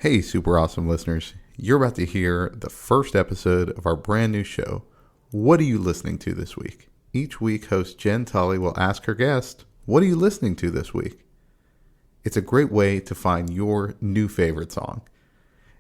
Hey, super awesome listeners. You're about to hear the first episode of our brand new show. What are you listening to this week? Each week, host Jenn Tully will ask her guest, what are you listening to this week? It's a great way to find your new favorite song.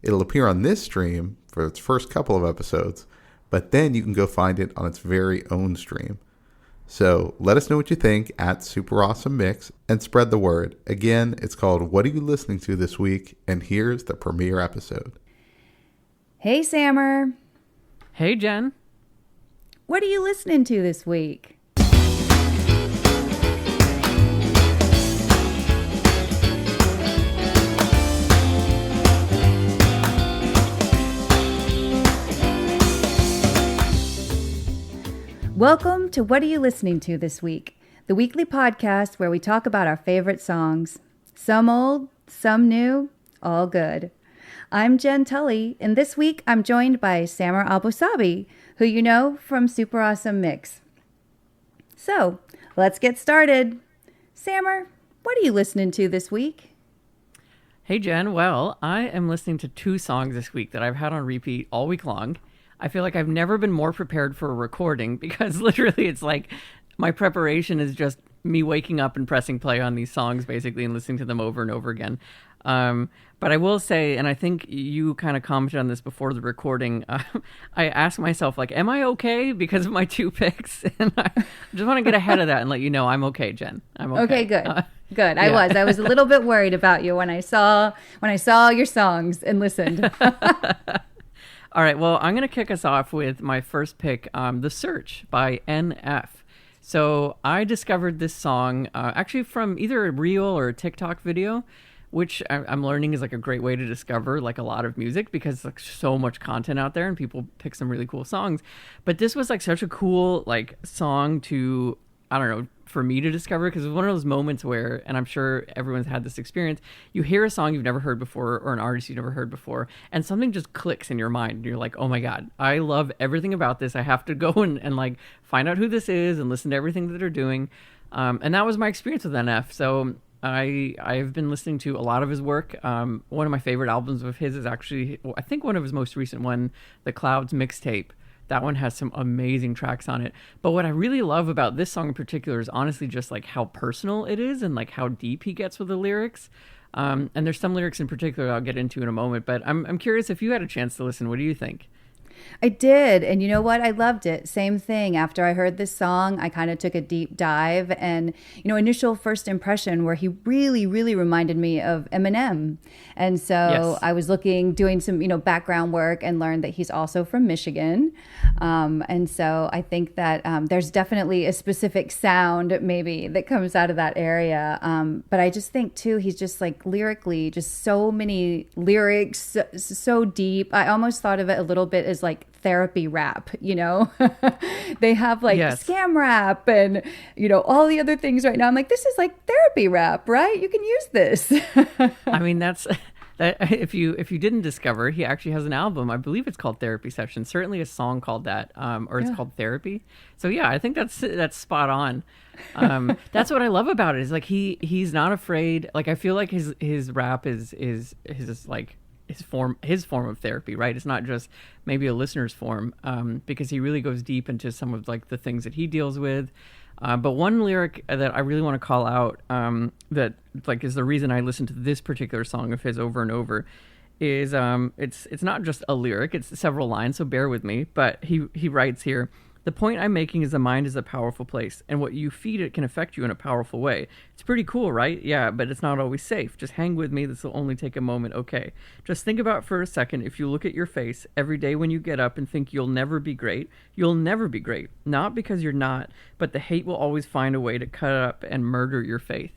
It'll appear on this stream for its first couple of episodes, but then you can go find it on its very own stream. So let us know what you think at Super Awesome Mix and spread the word. Again, it's called What Are You Listening to This Week? And here's the premiere episode. Hey, Samer. Hey, Jen. What are you listening to this week? Welcome to What Are You Listening to This Week? The weekly podcast where we talk about our favorite songs. Some old, some new, all good. I'm Jenn Tully, and this week I'm joined by Samer Abousalbi, who you know from Super Awesome Mix. So, let's get started. Samer, what are you listening to this week? Hey, Jen. Well, I am listening to two songs this week that I've had on repeat all week long. I feel like I've never been more prepared for a recording because literally it's like my preparation is just me waking up and pressing play on these songs basically and listening to them over and over again. But I will say, and I think you kind of commented on this before the recording, I asked myself, like, am I okay because of my two picks? And I just want to get ahead of that and let you know I'm okay, Jen. I'm okay. Okay, good. Good. Yeah. I was a little bit worried about you when I saw your songs and listened. All right, well, I'm going to kick us off with my first pick, The Search by NF. So I discovered this song actually from either a reel or a TikTok video, which I'm learning is like a great way to discover like a lot of music because like so much content out there and people pick some really cool songs. But this was like such a cool like song to, I don't know, for me to discover because it was one of those moments where, and I'm sure everyone's had this experience, you hear a song you've never heard before or an artist you've never heard before and something just clicks in your mind and you're like, oh my God, I love everything about this. I have to go and like find out who this is and listen to everything that they're doing. And that was my experience with NF. So I've been listening to a lot of his work. One of my favorite albums of his is actually, I think one of his most recent one, The Clouds mixtape. That one has some amazing tracks on it. But what I really love about this song in particular is honestly just like how personal it is and like how deep he gets with the lyrics. And there's some lyrics in particular I'll get into in a moment. But I'm curious if you had a chance to listen. What do you think? I did. And you know what? I loved it. Same thing. After I heard this song, I kind of took a deep dive and, initial first impression where he really, really reminded me of Eminem. And so yes. I was doing some, background work and learned that he's also from Michigan. And so I think that there's definitely a specific sound maybe that comes out of that area. But I just think too, he's just like lyrically, just so many lyrics, so deep. I almost thought of it a little bit as like therapy rap, they have like yes. scam rap and all the other things right now. I'm like, this is like therapy rap, right? You can use this. I mean, that's that. If you didn't discover, he actually has an album. I believe it's called Therapy Session. Certainly a song called that, or it's called Therapy. So yeah, I think that's spot on. That's what I love about it is like he's not afraid. Like I feel like his rap is like his form of therapy, right? It's not just maybe a listener's form, because he really goes deep into some of like the things that he deals with. But one lyric that I really want to call out, that like is the reason I listen to this particular song of his over and over, is it's not just a lyric; it's several lines. So bear with me. But he writes here. The point I'm making is the mind is a powerful place, and what you feed it can affect you in a powerful way. It's pretty cool, right? Yeah, but it's not always safe. Just hang with me. This will only take a moment, okay? Just think about for a second, if you look at your face every day when you get up and think you'll never be great, you'll never be great. Not because you're not, but the hate will always find a way to cut up and murder your faith.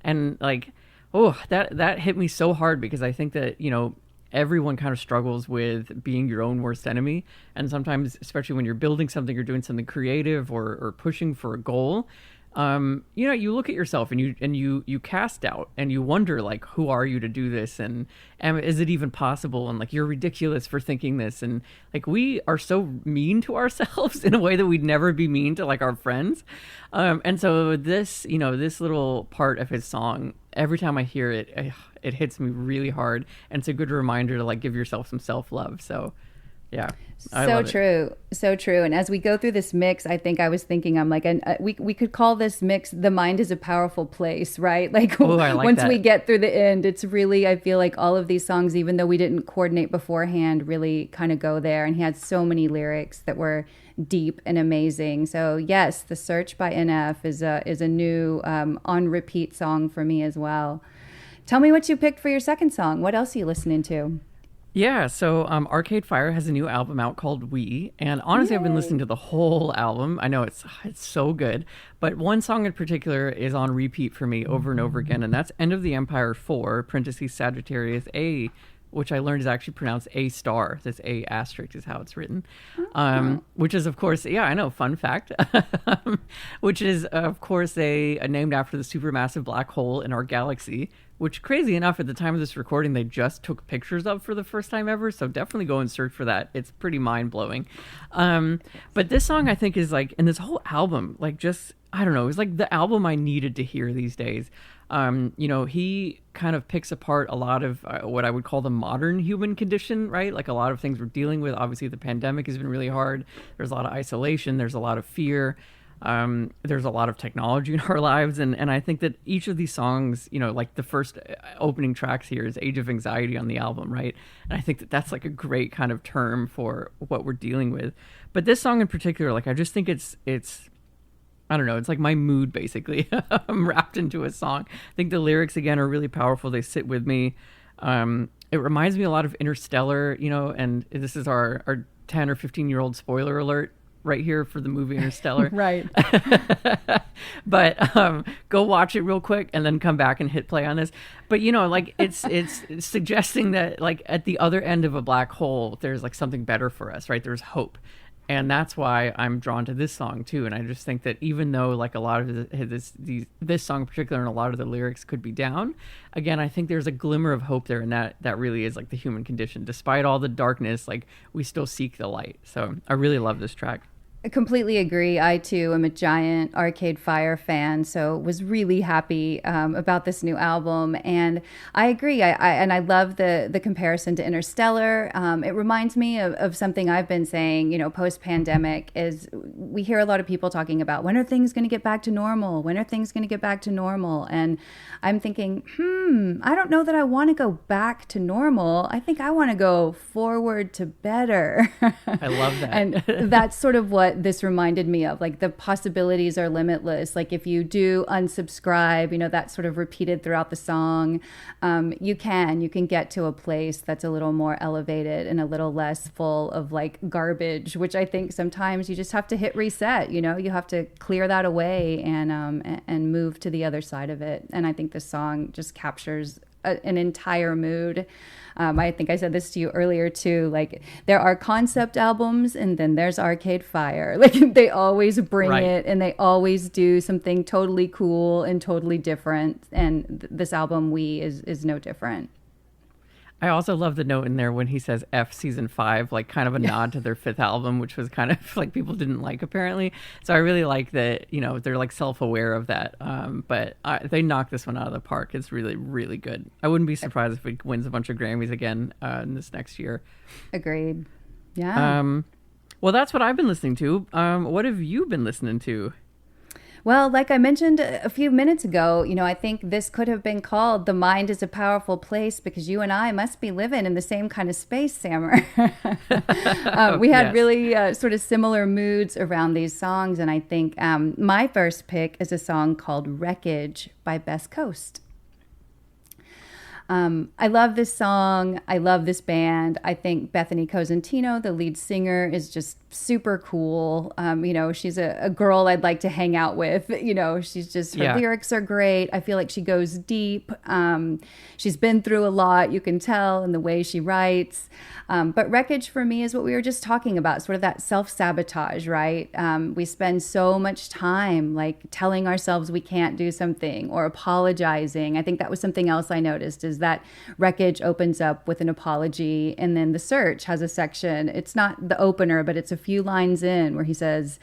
And like, oh, that hit me so hard because I think that, everyone kind of struggles with being your own worst enemy. And sometimes, especially when you're building something or doing something creative or pushing for a goal, you look at yourself and you cast doubt and you wonder, like, who are you to do this? And is it even possible? And like, you're ridiculous for thinking this. And like, we are so mean to ourselves in a way that we'd never be mean to like our friends. And so this little part of his song, every time I hear it, it hits me really hard, and it's a good reminder to like give yourself some self-love. So yeah, I So love it. true. So true. And as we go through this mix, I think I was thinking, I'm like, we could call this mix, The Mind is a Powerful Place, right? Like Oh, I like once we that. get through the end, it's really, I feel like all of these songs, even though we didn't coordinate beforehand, really kind of go there. And he had so many lyrics that were deep and amazing. So yes, The Search by NF is a new on repeat song for me as well. Tell me what you picked for your second song. What else are you listening to? Yeah, so Arcade Fire has a new album out called We, and honestly, I've been listening to the whole album. I know it's so good, but one song in particular is on repeat for me over and over again, and that's End of the Empire 4, parentheses Sagittarius A, which I learned is actually pronounced A star. This A asterisk is how it's written, which is, of course, yeah, I know, fun fact, which is, of course, a named after the supermassive black hole in our galaxy, which, crazy enough, at the time of this recording, they just took pictures of for the first time ever. So definitely go and search for that. It's pretty mind blowing. But this song, I think, is like, and this whole album, like, just, I don't know, it was like the album I needed to hear these days. He kind of picks apart a lot of what I would call the modern human condition, right? Like a lot of things we're dealing with. Obviously, the pandemic has been really hard. There's a lot of isolation. There's a lot of fear. There's a lot of technology in our lives. And I think that each of these songs, like the first opening tracks here is Age of Anxiety on the album, right? And I think that that's like a great kind of term for what we're dealing with. But this song in particular, like, I just think it's I don't know, it's like my mood basically. I'm wrapped into a song. I think the lyrics again are really powerful. They sit with me. It reminds me a lot of Interstellar, and this is our 10 or 15-year-old spoiler alert right here for the movie Interstellar. Right. But go watch it real quick and then come back and hit play on this. But like it's suggesting that like at the other end of a black hole, there's like something better for us, right? There's hope. And that's why I'm drawn to this song too. And I just think that even though like a lot of this song in particular and a lot of the lyrics could be down, again, I think there's a glimmer of hope there, and that really is like the human condition. Despite all the darkness, like we still seek the light. So I really love this track. I completely agree. I too am a giant Arcade Fire fan, so was really happy about this new album. And I agree. I love the comparison to Interstellar. It reminds me of something I've been saying. Post pandemic is we hear a lot of people talking about when are things going to get back to normal? When are things going to get back to normal? And I'm thinking, I don't know that I want to go back to normal. I think I want to go forward to better. I love that. And that's sort of what this reminded me of. Like the possibilities are limitless. Like if you do unsubscribe, that's sort of repeated throughout the song. You can get to a place that's a little more elevated and a little less full of like garbage, which I think sometimes you just have to hit reset. You have to clear that away and move to the other side of it. And I think this song just captures an entire mood. I think I said this to you earlier too. Like there are concept albums and then there's Arcade Fire. Like they always bring it and they always do something totally cool and totally different. And this album, We, is no different. I also love the note in there when he says F season 5, like kind of a nod to their fifth album, which was kind of like people didn't like apparently. So I really like that, they're like self-aware of that. But they knocked this one out of the park. It's really, really good. I wouldn't be surprised if it wins a bunch of Grammys again in this next year. Agreed. Yeah. Well, that's what I've been listening to. What have you been listening to? Well, like I mentioned a few minutes ago, I think this could have been called The Mind is a Powerful Place because you and I must be living in the same kind of space, Samer. We had really sort of similar moods around these songs. And I think my first pick is a song called Wreckage by Best Coast. I love this song. I love this band. I think Bethany Cosentino, the lead singer, is just super cool. She's a girl I'd like to hang out with. She's just, her lyrics are great. I feel like she goes deep. She's been through a lot, you can tell, in the way she writes. But Wreckage for me is what we were just talking about, sort of that self-sabotage, right? We spend so much time like telling ourselves we can't do something or apologizing. I think that was something else I noticed is that Wreckage opens up with an apology and then The Search has a section. It's not the opener, but it's a few lines in where he says,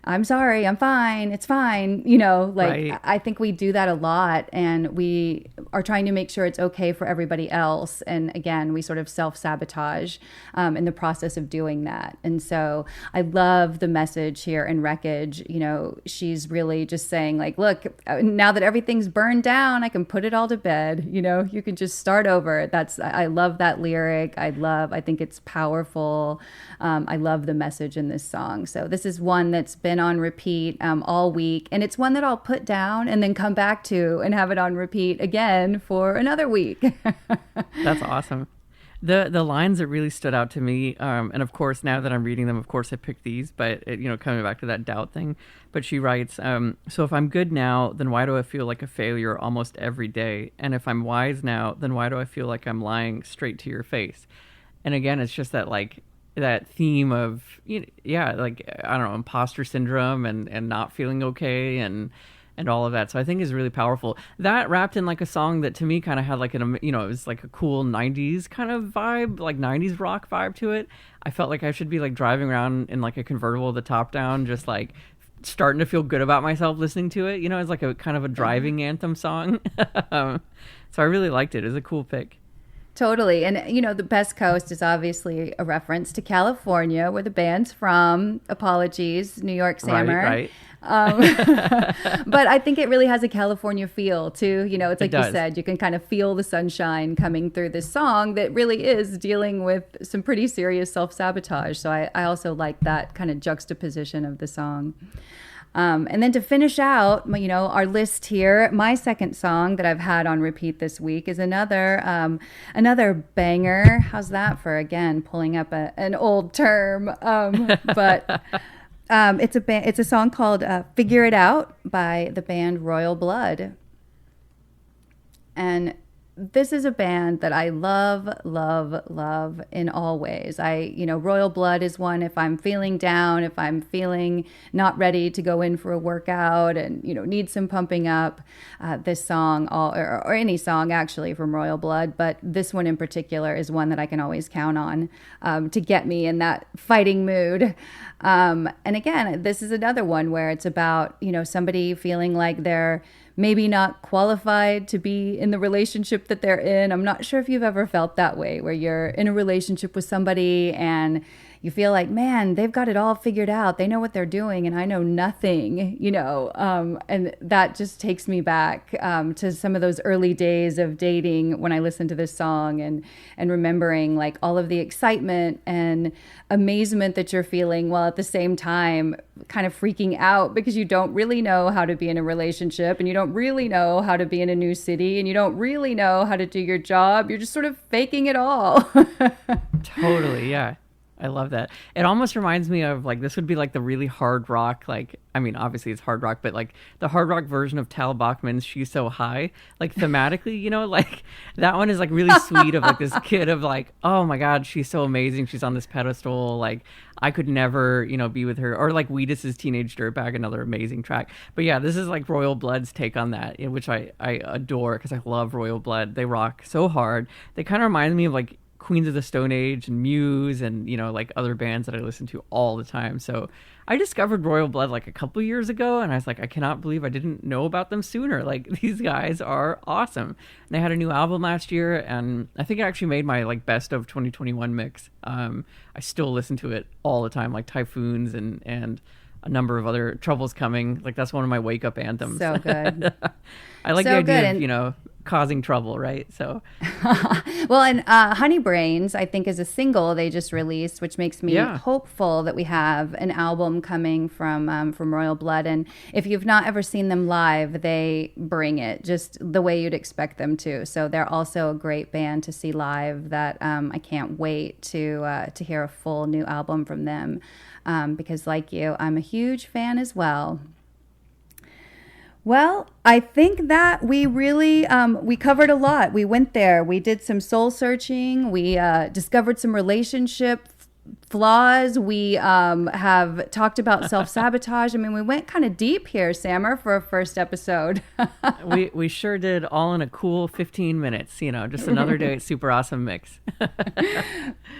I'm sorry, I'm fine, it's fine. You know, like Right. I think we do that a lot, and we are trying to make sure it's okay for everybody else. And again, we sort of self-sabotage in the process of doing that. And so I love the message here in Wreckage. You know, she's really just saying like, look, now that everything's burned down, I can put it all to bed. You know, you can just start over. I love that lyric. I think it's powerful. I love the message in this song. So this is one that's been on repeat all week, and it's one that I'll put down and then come back to and have it on repeat again for another week. That's awesome. The lines that really stood out to me, and of course now that I'm reading them, of course I picked these, but coming back to that doubt thing. But she writes, so if I'm good now, then why do I feel like a failure almost every day? And if I'm wise now, then why do I feel like I'm lying straight to your face? And again, it's just that like that theme of like I don't know, imposter syndrome and not feeling okay and all of that. So I think is really powerful. That wrapped in like a song that to me kind of had like it was like a cool 90s kind of vibe, like 90s rock vibe to it. I felt like I should be like driving around in like a convertible with the top down, just like starting to feel good about myself listening to it. It's like a kind of a driving anthem song. So I really liked it. It was a cool pick. Totally. And, the Best Coast is obviously a reference to California, where the band's from. Apologies, New York Samer. Right. But I think it really has a California feel, too. It's like you does. said, you can kind of feel the sunshine coming through this song that really is dealing with some pretty serious self-sabotage. So I also like that kind of juxtaposition of the song. And then to finish out, our list here, my second song that I've had on repeat this week is another banger. How's that for, again, pulling up an old term? But it's a song called "Figure It Out" by the band Royal Blood. And this is a band that I love, love, love in all ways. Royal Blood is one, if I'm feeling down, if I'm feeling not ready to go in for a workout and, need some pumping up, this song, or any song actually from Royal Blood, but this one in particular is one that I can always count on to get me in that fighting mood. And again, this is another one where it's about, somebody feeling like they're maybe not qualified to be in the relationship that they're in. I'm not sure if you've ever felt that way, where you're in a relationship with somebody and you feel like, man, they've got it all figured out. They know what they're doing and I know nothing, and that just takes me back to some of those early days of dating when I listened to this song and remembering like all of the excitement and amazement that you're feeling while at the same time kind of freaking out because you don't really know how to be in a relationship and you don't really know how to be in a new city and you don't really know how to do your job. You're just sort of faking it all. Totally, yeah. I love that. It almost reminds me of like, this would be like the really hard rock, like, I mean, obviously it's hard rock, but like the hard rock version of Tal Bachman's She's So High, like thematically, like that one is like really sweet of like this kid of like, oh my God, she's so amazing. She's on this pedestal. Like I could never, be with her. Or like Wheatus's Teenage Dirtbag, another amazing track. But yeah, this is like Royal Blood's take on that, which I adore because I love Royal Blood. They rock so hard. They kind of remind me of like Queens of the Stone Age and Muse and like other bands that I listen to all the time. So I discovered Royal Blood like a couple years ago and I was like, I cannot believe I didn't know about them sooner. Like these guys are awesome. And they had a new album last year and I think it actually made my like best of 2021 mix. I still listen to it all the time, like Typhoons and a number of other Troubles Coming. Like that's one of my wake up anthems. So good. I like so the idea good. of, causing trouble, right? So well, and Honey Brains I think is a single they just released, which makes me hopeful that we have an album coming from Royal Blood. And if you've not ever seen them live, they bring it just the way you'd expect them to. So they're also a great band to see live that I can't wait to hear a full new album from them because like you, I'm a huge fan as well. Well, I think that we really, we covered a lot. We went there. We did some soul searching. We discovered some relationship flaws. We have talked about self-sabotage. I mean, we went kind of deep here, Samer, for a first episode. We sure did, all in a cool 15 minutes, just another day at Super Awesome Mix.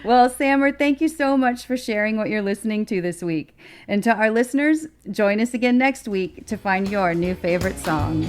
Well, Samer, thank you so much for sharing what you're listening to this week. And to our listeners, join us again next week to find your new favorite song.